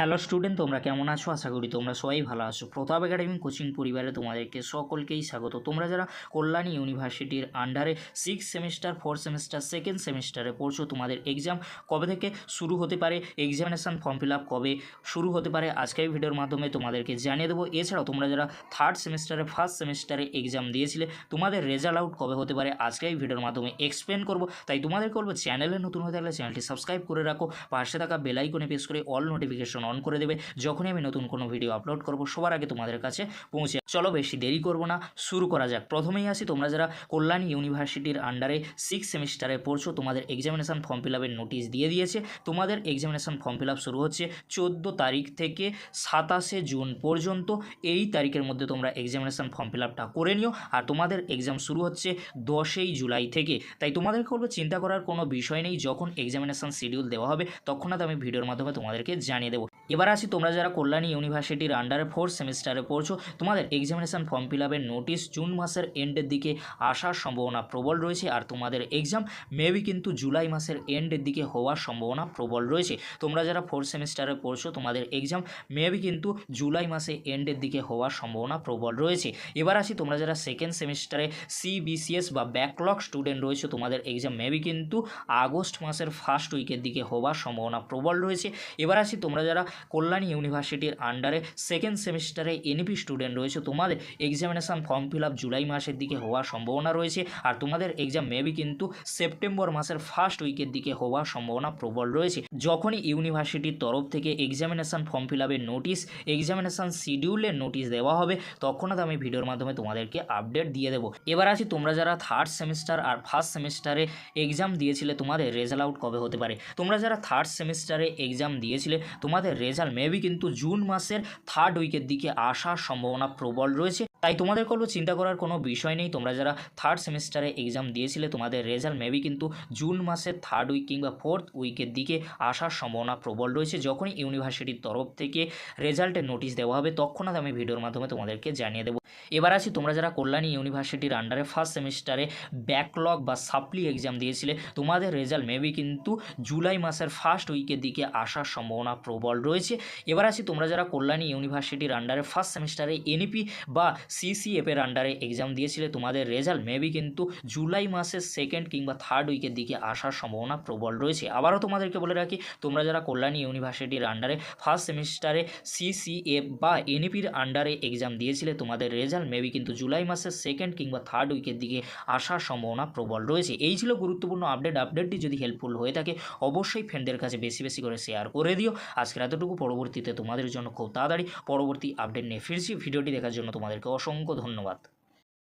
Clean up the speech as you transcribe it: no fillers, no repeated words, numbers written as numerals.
Hello student, তোমরা কেমন আছো? আশা করি তোমরা সবাই ভালো আছো। প্রতাপ একাডেমি কোচিং পরিবারে তোমাদেরকে সকলকেই স্বাগত। তোমরা যারা কল্যাণী ইউনিভার্সিটির আন্ডারে 6 সেমিস্টার 4 সেমিস্টার সেকেন্ড সেমিস্টারে পড়ছো, তোমাদের এক্সাম কবে থেকে শুরু হতে পারে, এক্সামিনেশান ফর্ম ফিল আপ কবে শুরু হতে পারে, আজকের ভিডিওর মাধ্যমে তোমাদেরকে জানিয়ে দেবো। এছাড়াও তোমরা যারা থার্ড সেমিস্টারে ফার্স্ট সেমিস্টারে এক্সাম দিয়েছিলে, তোমাদের রেজাল্ট আউট কবে হতে পারে, আজকে এই ভিডিওর মাধ্যমে এক্সপ্লেন করবো। তাই তোমাদেরকে বলবো, চ্যানেলে নতুন হয়ে থাকলে চ্যানেলটি সাবস্ক্রাইব করে রাখো, পাশে থাকা বেল আইকনে প্রেস করে অল নোটিফিকেশন অন করে দেবে। যখনই আমি নতুন কোনো ভিডিও আপলোড করব সবার আগে তোমাদের কাছে পৌঁছে। চলো বেশি দেরি করব না, শুরু করা যাক। প্রথমেই আসি, তোমরা যারা কল্যাণী ইউনিভার্সিটির আন্ডারে 6 সেমিস্টারে পড়ছো, তোমাদের এক্সামিনেশান ফর্ম ফিল আপের নোটিশ দিয়ে দিয়েছে। তোমাদের এক্সামিনেশান ফর্ম ফিল আপ শুরু হচ্ছে 14 তারিখ থেকে 27 জুন পর্যন্ত। এই তারিখের মধ্যে তোমরা এক্সামিনেশান ফর্ম ফিল আপটা করে নিও। আর তোমাদের এক্সাম শুরু হচ্ছে 10 জুলাই থেকে। তাই তোমাদেরকে বলবো, চিন্তা করার কোনো বিষয় নেই। যখন এক্সামিনেশান শিডিউল দেওয়া হবে তখনই আমি ভিডিওর মাধ্যমে তোমাদেরকে জানিয়ে দেবো। এবার আসি, তোমরা যারা কল্যাণী ইউনিভার্সিটির আন্ডারে 4 সেমিস্টারে পড়ছো, তোমাদের এক্সামিনেশান ফর্ম ফিল আপের নোটিশ জুন মাসের এন্ডের দিকে আসার সম্ভাবনা প্রবল রয়েছে। আর তোমাদের এক্সাম মেবি কিন্তু জুলাই মাসের এন্ডের দিকে হওয়ার সম্ভাবনা প্রবল রয়েছে। তোমরা যারা 4 সেমিস্টারে পড়ছো, তোমাদের এক্সাম মেবি কিন্তু জুলাই মাসে এন্ডের দিকে হওয়ার সম্ভাবনা প্রবল রয়েছে। এবার আসি, তোমরা যারা সেকেন্ড সেমিস্টারে সিবিসিএস বা ব্যাকলগ স্টুডেন্ট রয়েছে, তোমাদের এক্সাম মেবি কিন্তু আগস্ট মাসের ফার্স্ট উইকের দিকে হওয়ার সম্ভাবনা প্রবল রয়েছে। এবার আসি, তোমরা যারা কল্যাণী ইউনিভার্সিটির আন্ডারে সেকেন্ড সেমিস্টারে এনইপি স্টুডেন্ট রয়েছে, তোমাদের examination form fill up July মাসের দিকে হওয়ার সম্ভাবনা রয়েছে। আর তোমাদের এক্সাম মেবি কিন্তু সেপ্টেম্বর মাসের ফার্স্ট উইকের দিকে হওয়ার সম্ভাবনা প্রবল রয়েছে। যখনই ইউনিভার্সিটির তরফ থেকে এক্সামিনেশান ফর্ম ফিল আপের নোটিশ, এক্সামিনেশান শিডিউলের নোটিশ দেওয়া হবে, তখন আমি ভিডিওর মাধ্যমে তোমাদেরকে আপডেট দিয়ে দেবো। এবার আসি, তোমরা যারা থার্ড সেমিস্টার আর ফার্স্ট সেমিস্টারে এক্সাম দিয়েছিলে, তোমাদের রেজাল্ট আউট কবে হতে পারে। তোমরা যারা থার্ড সেমিস্টারে এক্সাম দিয়েছিলে, তোমাদের রেজাল্ট মেবি কিন্তু জুন মাসের থার্ড উইকের দিকে আসার সম্ভাবনা প্রবল রয়েছে। তাই তোমাদের কোনো চিন্তা করার কোনো বিষয় নেই। তোমরা যারা থার্ড সেমিস্টারে এক্সাম দিয়েছিলে, তোমাদের রেজাল্ট মেবি কিন্তু জুন মাসের থার্ড উইক কিংবা ফোর্থ উইকের দিকে আসার সম্ভাবনা প্রবল রয়েছে। যখনই ইউনিভার্সিটির তরফ থেকে রেজাল্টের নোটিশ দেওয়া হবে, তৎক্ষণাৎ আমি ভিডিওর মাধ্যমে তোমাদেরকে জানিয়ে দেবো। এবার আসি, তোমরা যারা কল্যাণী ইউনিভার্সিটির আন্ডারে ফার্স্ট সেমিস্টারে ব্যাকলগ বা সাপ্লি এক্সাম দিয়েছিলে, তোমাদের রেজাল্ট মেবি কিন্তু জুলাই মাসের ফার্স্ট উইকের দিকে আসার সম্ভাবনা প্রবল রয়েছে। এবার আসি, তোমরা যারা কল্যাণী ইউনিভার্সিটির আন্ডারে ফার্স্ট সেমিস্টারে এনইপি বা সিসিএফের আন্ডারে এক্সাম দিয়েছিলে, তোমাদের রেজাল্ট মেবি কিন্তু জুলাই মাসের সেকেন্ড কিংবা থার্ড উইকের দিকে আসার সম্ভাবনা প্রবল রয়েছে। আবারও তোমাদেরকে বলে রাখি, তোমরা যারা কল্যাণী ইউনিভার্সিটির আন্ডারে ফার্স্ট সেমিস্টারে সিসিএফ বা এনইপির আন্ডারে এক্সাম দিয়েছিলে, তোমাদের রেজাল্ট মেবি কিন্তু জুলাই মাসের সেকেন্ড কিংবা থার্ড উইকের দিকে আসার সম্ভাবনা প্রবল রয়েছে। এই ছিল গুরুত্বপূর্ণ আপডেটটি যদি হেল্পফুল হয়ে থাকে, অবশ্যই ফ্রেন্ডদের কাছে বেশি বেশি করে শেয়ার করে দিও। আজকের এতটুকু, পরবর্তীতে তোমাদের জন্য খুব তাড়াতাড়ি পরবর্তী আপডেট নিয়ে ফিরছি। ভিডিওটি দেখার জন্য তোমাদেরকে অসংখ্য ধন্যবাদ।